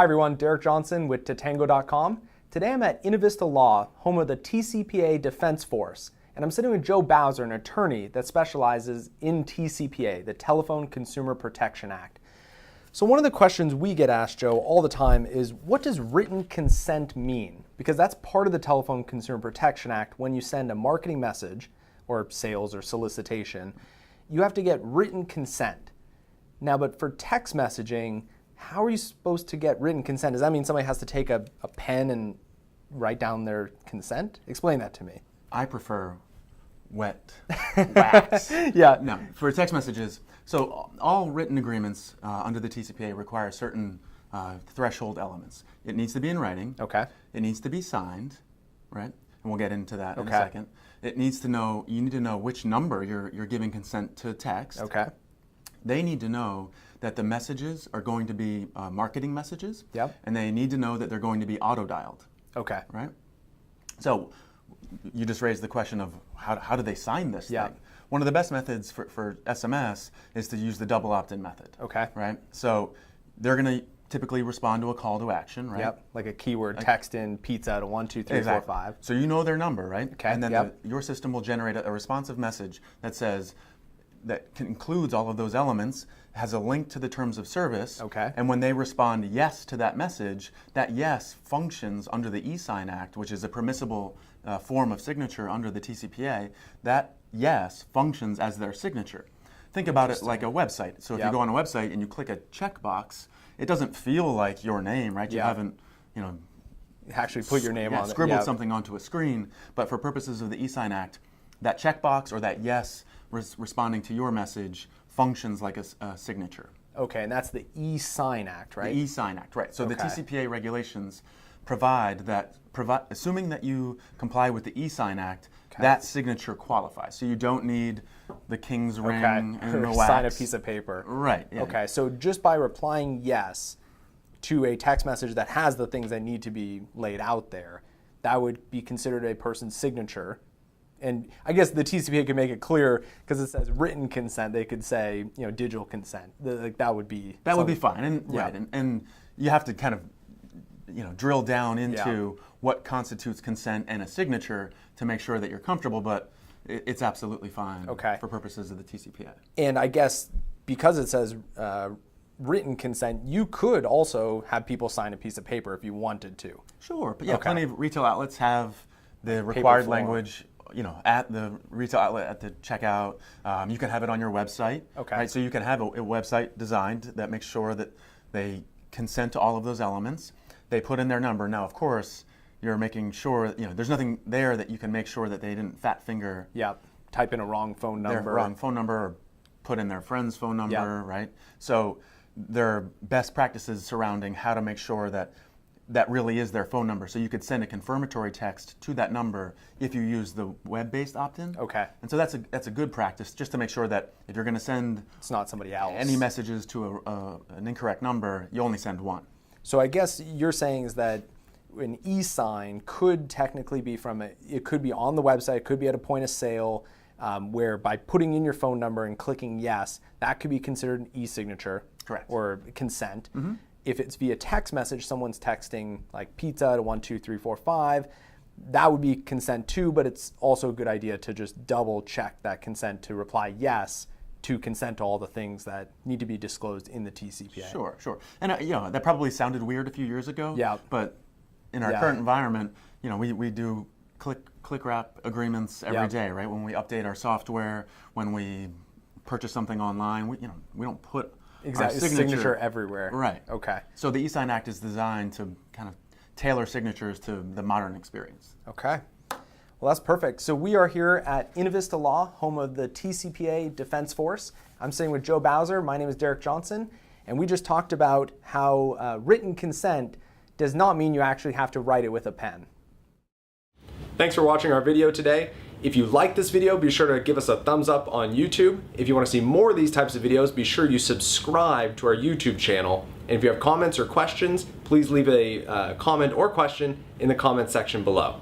Hi everyone, Derek Johnson with Tatango.com. Today I'm at Innovista Law, home of the TCPA Defense Force, and I'm sitting with Joe Bowser, an attorney that specializes in TCPA, the Telephone Consumer Protection Act. So one of the questions we get asked, Joe, all the time is, what does written consent mean? Because that's part of the Telephone Consumer Protection Act. When you send a marketing message, or sales or solicitation, you have to get written consent. Now, but for text messaging, how are you supposed to get written consent? Does that mean somebody has to take a pen and write down their consent? Explain that to me. I prefer wet wax. Yeah. No, for text messages. So all written agreements under the TCPA require certain threshold elements. It needs to be in writing. Okay. It needs to be signed, right? And we'll get into that in a second. It needs to know, you need to know which number you're giving consent to text. Okay. They need to know that the messages are going to be marketing messages. Yep. And they need to know that they're going to be auto-dialed. Okay. Right? So you just raised the question of how do they sign this thing? One of the best methods for SMS is to use the double opt-in method. Okay. Right? So they're going to typically respond to a call to action, right? Yep. Like a keyword, text in pizza to 1, 2, 3, 4, 5. So you know their number, right? Okay. And then your system will generate a responsive message that says, that includes all of those elements, has a link to the terms of service. Okay. And when they respond yes to that message, that yes functions under the e-sign act, which is a permissible form of signature under the TCPA. That yes functions as their signature. Think about it like a website. So if you go on a website and you click a checkbox, it doesn't feel like your name, right? You haven't, actually put your name on it. Scribbled something onto a screen. But for purposes of the e-sign act, that checkbox or that yes responding to your message functions like a signature. Okay, and that's the e-sign act, right? The e-sign act, right. So the TCPA regulations provide that, assuming that you comply with the e-sign act, that signature qualifies. So you don't need the king's ring and the wax. Sign a piece of paper. Right. Yeah. Okay, so just by replying yes to a text message that has the things that need to be laid out there, that would be considered a person's signature. And I guess the TCPA could make it clear, because it says written consent, they could say, digital consent. That would be fine. And right. And you have to kind of drill down into what constitutes consent and a signature to make sure that you're comfortable, but it's absolutely fine for purposes of the TCPA. And I guess because it says written consent, you could also have people sign a piece of paper if you wanted to. Sure, but plenty of retail outlets have the required language at the retail outlet, at the checkout. You can have it on your website. Okay. Right? So you can have a website designed that makes sure that they consent to all of those elements. They put in their number. Now, of course, you're making sure, there's nothing there that you can make sure that they didn't fat finger. Type in a wrong phone number. Their wrong phone number, or put in their friend's phone number, right? So there are best practices surrounding how to make sure that that really is their phone number. So you could send a confirmatory text to that number if you use the web-based opt-in. Okay. And so that's a good practice, just to make sure that if you're going to send it's not somebody else any messages to an incorrect number, you only send one. So I guess you're saying is that an e-sign could technically be it could be on the website, it could be at a point of sale, where by putting in your phone number and clicking yes, that could be considered an e-signature. Correct. Or consent. Mm-hmm. If it's via text message, someone's texting like pizza to 1, 2, 3, 4, 5, that would be consent too, but it's also a good idea to just double check that consent to reply yes to consent to all the things that need to be disclosed in the TCPA. Sure. And that probably sounded weird a few years ago. But in our current environment, we do click wrap agreements every day, right? When we update our software, when we purchase something online, we don't put our signature everywhere. Right. Okay. So the e-sign act is designed to kind of tailor signatures to the modern experience. Okay. Well, that's perfect. So we are here at Innovista Law, home of the TCPA Defense Force. I'm sitting with Joe Bowser. My name is Derek Johnson. And we just talked about how written consent does not mean you actually have to write it with a pen. Thanks for watching our video today. If you like this video, be sure to give us a thumbs up on YouTube. If you want to see more of these types of videos, be sure you subscribe to our YouTube channel. And if you have comments or questions, please leave a comment or question in the comment section below.